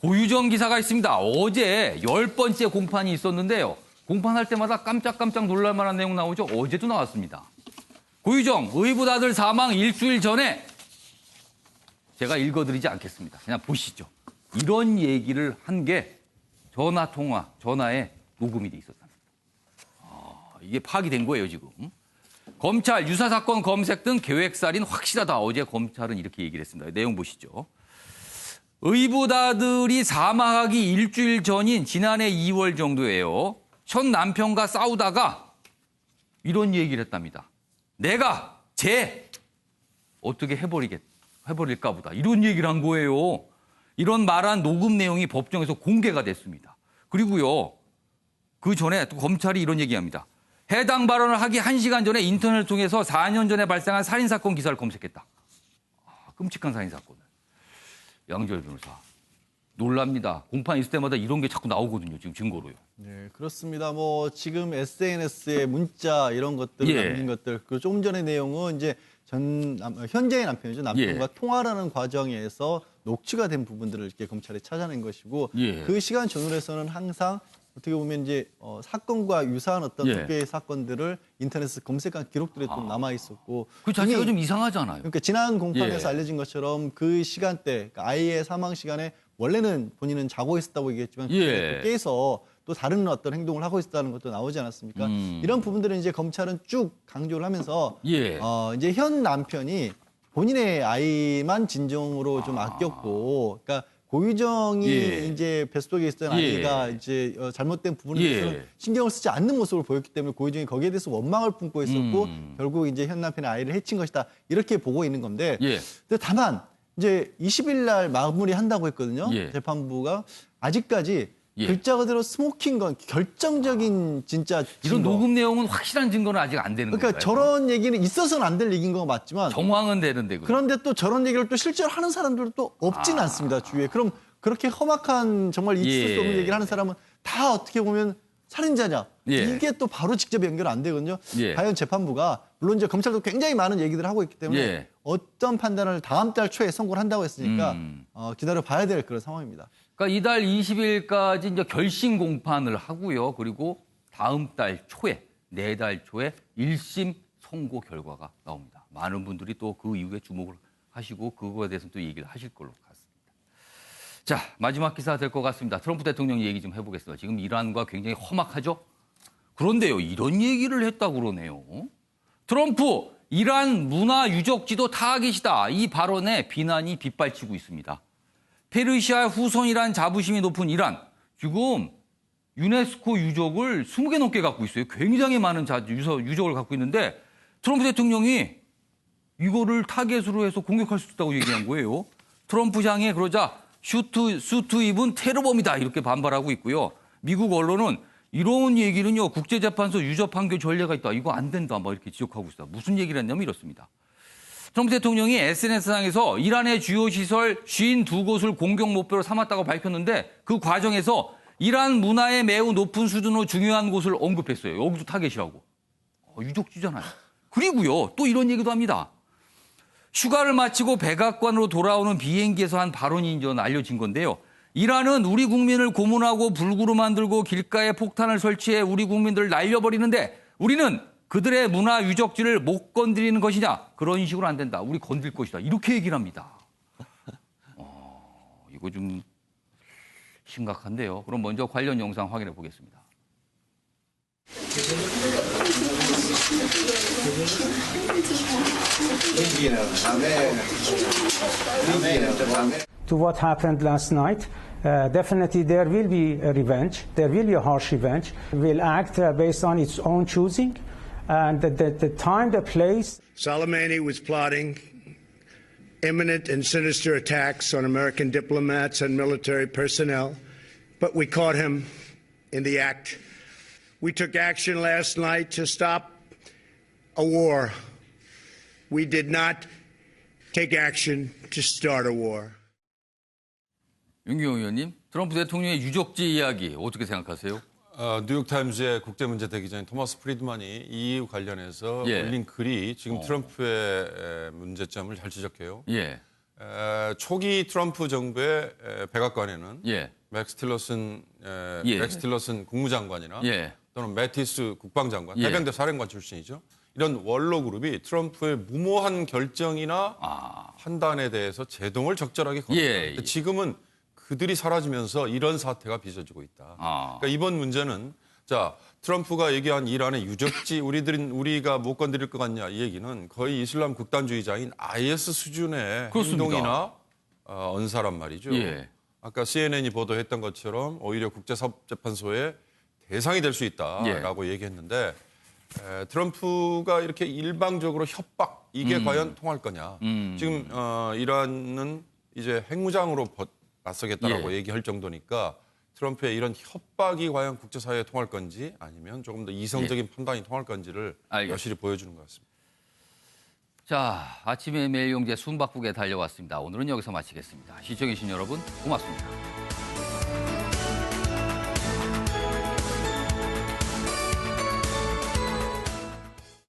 고유정 기사가 있습니다. 어제 10번째 공판이 있었는데요. 공판할 때마다 깜짝깜짝 놀랄 만한 내용 나오죠. 어제도 나왔습니다. 고유정 의붓 아들 사망 일주일 전에 제가 읽어드리지 않겠습니다. 그냥 보시죠. 이런 얘기를 한 게 전화에 녹음이 돼 있었답니다. 이게 파악이 된 거예요, 지금. 검찰 유사사건 검색 등 계획살인 확실하다. 어제 검찰은 이렇게 얘기를 했습니다. 내용 보시죠. 의붓 아들이 사망하기 일주일 전인 지난해 2월 정도예요. 현 남편과 싸우다가 이런 얘기를 했답니다. 내가 어떻게 해버릴까 보다. 이런 얘기를 한 거예요. 이런 말한 녹음 내용이 법정에서 공개가 됐습니다. 그리고요. 그 전에 또 검찰이 이런 얘기합니다. 해당 발언을 하기 1시간 전에 인터넷을 통해서 4년 전에 발생한 살인사건 기사를 검색했다. 끔찍한 살인사건을. 양지열 변호사. 놀랍니다. 공판 있을 때마다 이런 게 자꾸 나오거든요. 지금 증거로요. 네, 그렇습니다. 뭐 지금 SNS에 문자 이런 것들 남긴 것들 그리고 조금 전의 내용은 이제 현재의 남편이죠. 남편과 통화하는 과정에서 녹취가 된 부분들을 이렇게 검찰에 찾아낸 것이고 그 시간 전후에서는 항상 어떻게 보면 이제 사건과 유사한 어떤 두 개의 사건들을 인터넷에 검색한 기록들이 좀 남아 있었고 그 자체가 좀 이상하잖아요. 그러니까 지난 공판에서 알려진 것처럼 그 시간대, 그러니까 아이의 사망 시간에 원래는 본인은 자고 있었다고 얘기했지만 깨서 또 다른 어떤 행동을 하고 있었다는 것도 나오지 않았습니까? 이런 부분들은 이제 검찰은 쭉 강조를 하면서 이제 현 남편이 본인의 아이만 진정으로 좀 아꼈고, 그러니까 고유정이 이제 뱃속에 있었던 아이가 이제 잘못된 부분에 대해서는 신경을 쓰지 않는 모습을 보였기 때문에 고유정이 거기에 대해서 원망을 품고 있었고 결국 이제 현 남편의 아이를 해친 것이다 이렇게 보고 있는 건데, 근데 다만 이제 20일 날 마무리한다고 했거든요. 재판부가 아직까지 글자 그대로 스모킹건 결정적인 진짜 이런 녹음 내용은 확실한 증거는 아직 안 되는 그러니까 건가요? 저런 얘기는 있어서는 안 될 얘기인 건 맞지만 정황은 되는데 그런데 또 저런 얘기를 또 실제로 하는 사람들은 또 없지는 않습니다. 주위에. 그럼 그렇게 험악한 정말 있을 수 없는 얘기를 하는 사람은 다 어떻게 보면 살인자냐. 이게 또 바로 직접 연결 안 되거든요. 과연 재판부가 물론 이제 검찰도 굉장히 많은 얘기들을 하고 있기 때문에 어떤 판단을 다음 달 초에 선고를 한다고 했으니까 기다려 봐야 될 그런 상황입니다. 그러니까 이달 20일까지 이제 결심 공판을 하고요. 그리고 다음 달 초에, 내달 초에 1심 선고 결과가 나옵니다. 많은 분들이 또 그 이후에 주목을 하시고 그거에 대해서 또 얘기를 하실 걸로 같습니다. 자, 마지막 기사 될 것 같습니다. 트럼프 대통령 얘기 좀 해보겠습니다. 지금 이란과 굉장히 험악하죠? 그런데요, 이런 얘기를 했다고 그러네요. 트럼프, 이란 문화 유적지도 타깃이다. 이 발언에 비난이 빗발치고 있습니다. 페르시아 후손이란 자부심이 높은 이란. 지금 유네스코 유적을 20개 넘게 갖고 있어요. 굉장히 많은 유적을 갖고 있는데 트럼프 대통령이 이거를 타겟으로 해서 공격할 수 있다고 얘기한 거예요. 트럼프장에 그러자 수트 입은 테러범이다 이렇게 반발하고 있고요. 미국 언론은 이런 얘기는요. 국제재판소 유죄 판결 전례가 있다. 이거 안 된다. 막 이렇게 지적하고 있다. 무슨 얘기를 했냐면 이렇습니다. 트럼프 대통령이 SNS상에서 이란의 주요 시설 52곳을 공격 목표로 삼았다고 밝혔는데 그 과정에서 이란 문화의 매우 높은 수준으로 중요한 곳을 언급했어요. 여기도 타겟이라고. 유적지잖아요. 그리고요. 또 이런 얘기도 합니다. 휴가를 마치고 백악관으로 돌아오는 비행기에서 한 발언이 이제 알려진 건데요. 이란은 우리 국민을 고문하고 불구로 만들고 길가에 폭탄을 설치해 우리 국민들을 날려버리는데 우리는 그들의 문화 유적지를 못 건드리는 것이냐. 그런 식으로 안 된다. 우리 건들 것이다. 이렇게 얘기를 합니다. 이거 좀 심각한데요. 그럼 먼저 관련 영상 확인해 보겠습니다. To what happened last night, definitely there will be a revenge. There will be a harsh revenge. We'll act based on its own choosing. And the time, the place. Soleimani was plotting imminent and sinister attacks on American diplomats and military personnel, but we caught him in the act. We took action last night to stop a war. We did not take action to start a war. 윤기용 의원님, 트럼프 대통령의 유적지 이야기 어떻게 생각하세요? 뉴욕타임즈의 국제문제 대기자인 토마스 프리드만이 이 관련해서 올린 글이 지금 트럼프의 문제점을 잘 지적해요. 초기 트럼프 정부의 백악관에는 예. 맥스 틸러슨 예. 맥스 틸러슨 국무장관이나 예. 또는 매티스 국방장관, 예. 해병대 사령관 출신이죠. 이런 원로 그룹이 트럼프의 무모한 결정이나 판단에 대해서 제동을 적절하게 걸었다. 예. 근데 지금은 그들이 사라지면서 이런 사태가 빚어지고 있다. 그러니까 이번 문제는 자 트럼프가 얘기한 이란의 유적지 우리가 못 건드릴 것 같냐 이 얘기는 거의 이슬람 극단주의자인 IS 수준의 그렇습니다. 행동이나 언사란 말이죠. 예. 아까 CNN이 보도했던 것처럼 오히려 국제사법재판소의 대상이 될 수 있다라고 얘기했는데 트럼프가 이렇게 일방적으로 협박 이게 과연 통할 거냐. 지금 이란은 이제 핵무장으로 맞서겠다라고 예. 얘기할 정도니까 트럼프의 이런 협박이 과연 국제사회에 통할 건지 아니면 조금 더 이성적인 판단이 통할 건지를 알겠습니다. 여실히 보여주는 것 같습니다. 자, 아침에 매일 용재 숨바꾸게 달려왔습니다. 오늘은 여기서 마치겠습니다. 시청해주신 여러분 고맙습니다.